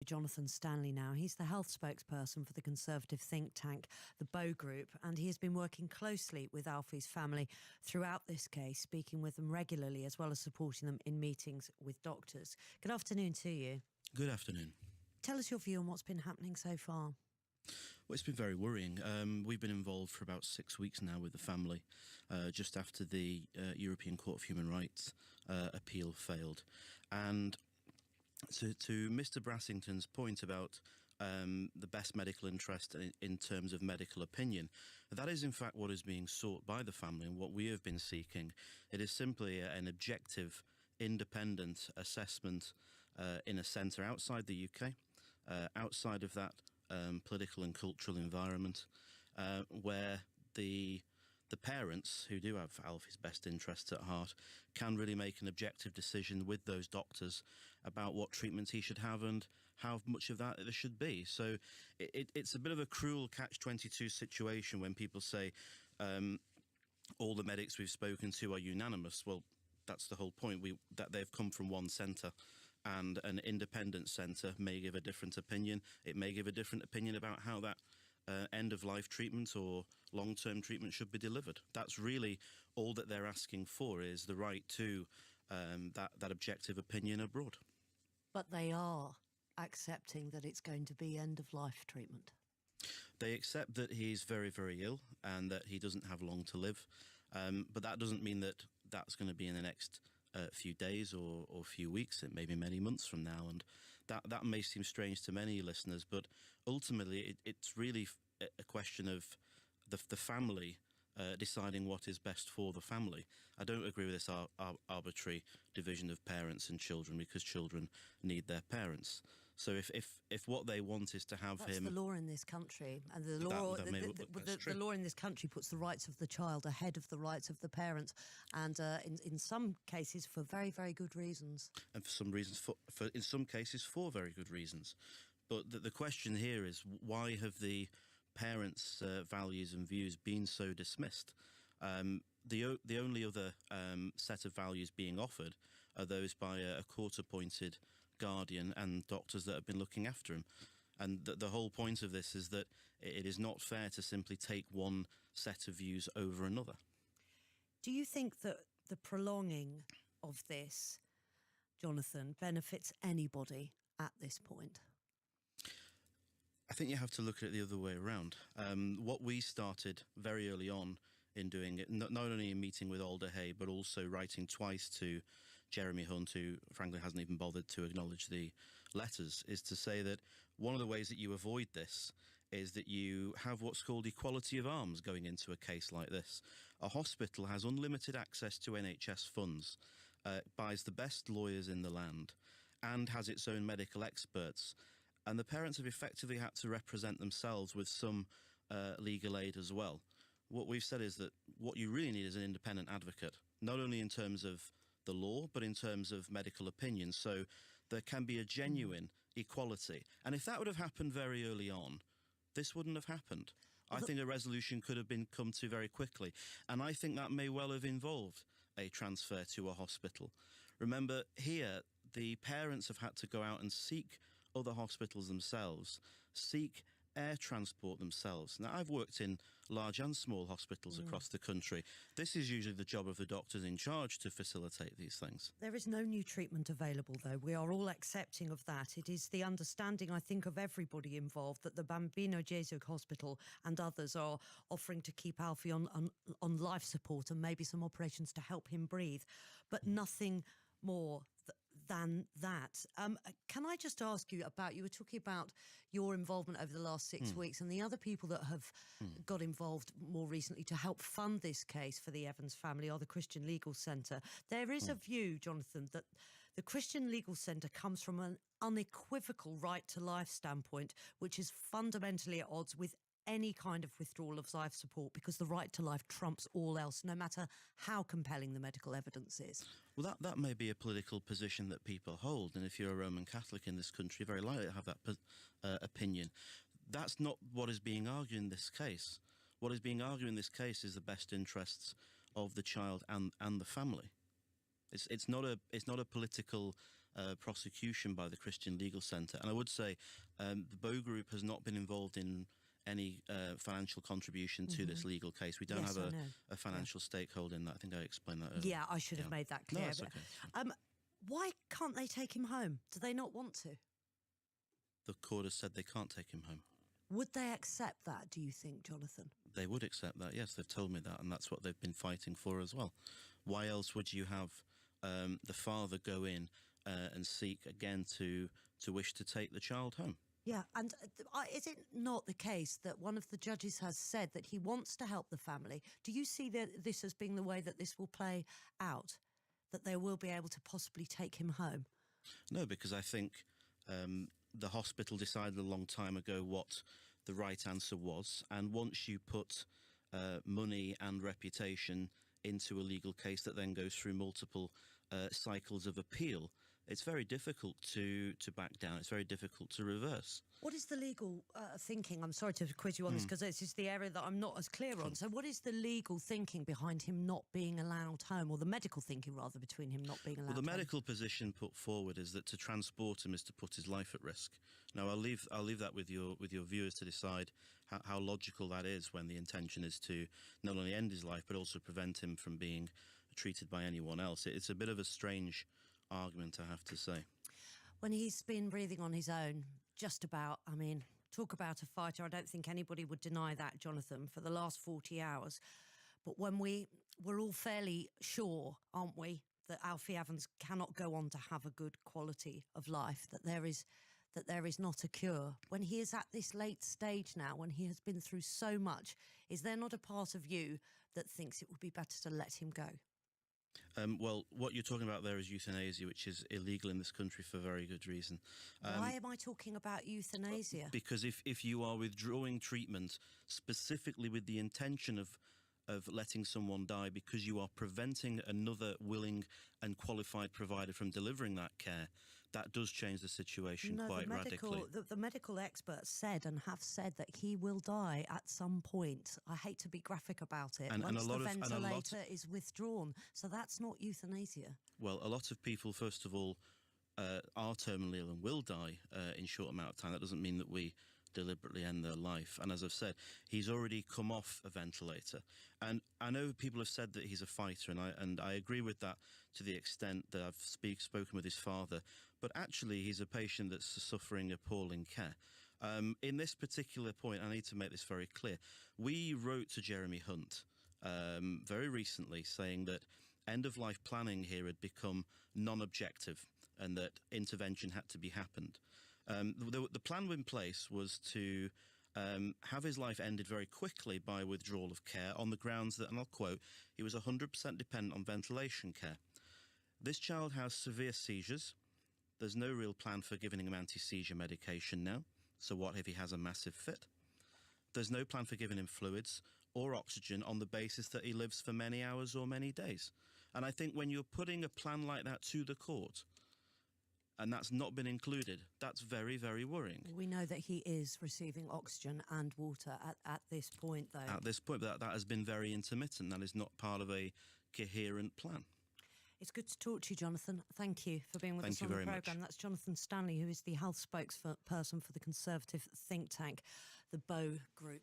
Jonathan Stanley now. He's the health spokesperson for the Conservative think tank, the Bow Group, and he has been working closely with Alfie's family throughout this case, speaking with them regularly as well as supporting them in meetings with doctors. Good afternoon to you. Good afternoon. Tell us your view on what's been happening so far. Well, it's been very worrying. We've been involved for about 6 weeks now with the family, just after the European Court of Human Rights appeal failed. And to Mr. Brassington's point about the best medical interest in terms of medical opinion, that is in fact what is being sought by the family and what we have been seeking. It is simply an objective, independent assessment in a centre outside the UK, outside of that political and cultural environment, where the parents, who do have Alfie's best interests at heart, can really make an objective decision with those doctors about what treatments he should have and how much of that there should be. So it's a bit of a cruel catch-22 situation when people say all the medics we've spoken to are unanimous. Well, that's the whole point, that they've come from one centre. And an independent centre may give a different opinion. It may give a different opinion about how that end-of-life treatment or long-term treatment should be delivered. That's really all that they're asking for, is the right to that objective opinion abroad. But they are accepting that it's going to be end-of-life treatment. They accept that he's very, very ill and that he doesn't have long to live. But that doesn't mean that that's going to be in the next few days or few weeks. It may be many months from now, and that may seem strange to many listeners, but ultimately it's really a question of the family deciding what is best for the family. I don't agree with this arbitrary division of parents and children, because children need their parents. So if what they want is to have That's him... the law in this country, and the law in this country puts the rights of the child ahead of the rights of the parents, and in some cases for very, very good reasons. And for some reasons, in some cases for very good reasons. But the question here is, why have the parents' values and views been so dismissed? The only other set of values being offered are those by a court-appointed guardian and doctors that have been looking after him. And the whole point of this is that it is not fair to simply take one set of views over another. Do you think that the prolonging of this, Jonathan, benefits anybody at this point? I think you have to look at it the other way around. What we started very early on in doing it, not only in meeting with Alder Hay, but also writing twice to Jeremy Hunt, who frankly hasn't even bothered to acknowledge the letters, is to say that one of the ways that you avoid this is that you have what's called equality of arms going into a case like this. A hospital has unlimited access to NHS funds, buys the best lawyers in the land, and has its own medical experts. And the parents have effectively had to represent themselves with some legal aid as well. What we've said is that what you really need is an independent advocate, not only in terms of the law, but in terms of medical opinion. So there can be a genuine equality. And if that would have happened very early on, this wouldn't have happened. I think a resolution could have come to very quickly. And I think that may well have involved a transfer to a hospital. Remember, here, the parents have had to go out and seek other hospitals themselves, seek air transport themselves. Now, I've worked in large and small hospitals across the country. This is usually the job of the doctors in charge to facilitate these things. There is no new treatment available, though. We are all accepting of that. It is the understanding, I think, of everybody involved that the Bambino Gesù Hospital and others are offering to keep Alfie on life support and maybe some operations to help him breathe, but nothing more than that. Can I just ask you about, you were talking about your involvement over the last 6 weeks and the other people that have got involved more recently to help fund this case for the Evans family are the Christian Legal Centre. There is a view, Jonathan, that the Christian Legal Centre comes from an unequivocal right to life standpoint, which is fundamentally at odds with any kind of withdrawal of life support, because the right to life trumps all else, no matter how compelling the medical evidence is. Well, that may be a political position that people hold, and if you're a Roman Catholic in this country, you're very likely to have that opinion. That's not what is being argued in this case. What is being argued in this case is the best interests of the child and the family. It's not a political prosecution by the Christian Legal Centre. And I would say the Bow Group has not been involved in any financial contribution to this legal case. We don't Yes, have I know. a financial stakeholder in that. I think I explained that earlier. Yeah, I should have made that clear. No, that's but, okay. why can't they take him home? Do they not want to? The court has said they can't take him home. Would they accept that, do you think, Jonathan? They would accept that, yes. They've told me that, and that's what they've been fighting for as well. Why else would you have the father go in and seek again to wish to take the child home? Yeah, and is it not the case that one of the judges has said that he wants to help the family? Do you see this as being the way that this will play out, that they will be able to possibly take him home? No, because I think the hospital decided a long time ago what the right answer was, and once you put money and reputation into a legal case that then goes through multiple cycles of appeal, it's very difficult to back down. It's very difficult to reverse. What is the legal thinking? I'm sorry to quiz you on this because this is the area that I'm not as clear on. So what is the legal thinking behind him not being allowed home, or the medical thinking, rather, between him not being allowed Well, the home? medical position put forward is that to transport him is to put his life at risk. Now, I'll leave that with your viewers to decide how logical that is when the intention is to not only end his life but also prevent him from being treated by anyone else. It's a bit of a strange argument, I have to say. When he's been breathing on his own, just about, I mean, talk about a fighter. I don't think anybody would deny that, Jonathan, for the last 40 hours. But when we're all fairly sure, aren't we, that Alfie Evans cannot go on to have a good quality of life, that there is not a cure. When he is at this late stage now, when he has been through so much, is there not a part of you that thinks it would be better to let him go? Well, what you're talking about there is euthanasia, which is illegal in this country for very good reason. Why am I talking about euthanasia? Because if you are withdrawing treatment specifically with the intention of letting someone die because you are preventing another willing and qualified provider from delivering that care, that does change the situation quite radically. The medical experts said and have said that he will die at some point. I hate to be graphic about it. Once the ventilator is withdrawn. So that's not euthanasia. Well, a lot of people, first of all, are terminally ill and will die in a short amount of time. That doesn't mean that we deliberately end their life. And as I've said, he's already come off a ventilator. And I know people have said that he's a fighter, and I agree with that to the extent that I've spoken with his father. But actually, he's a patient that's suffering appalling care. In this particular point, I need to make this very clear. We wrote to Jeremy Hunt very recently saying that end-of-life planning here had become non-objective and that intervention had to be happened. The plan in place was to have his life ended very quickly by withdrawal of care on the grounds that, and I'll quote, he was 100% dependent on ventilation care. This child has severe seizures. There's no real plan for giving him anti-seizure medication now. So what if he has a massive fit? There's no plan for giving him fluids or oxygen on the basis that he lives for many hours or many days. And I think when you're putting a plan like that to the court, and that's not been included, that's very, very worrying. We know that he is receiving oxygen and water at this point, though. At this point, that has been very intermittent. That is not part of a coherent plan. It's good to talk to you, Jonathan. Thank you for being with us on the programme. That's Jonathan Stanley, who is the health spokesperson for the Conservative think tank, the Bow Group.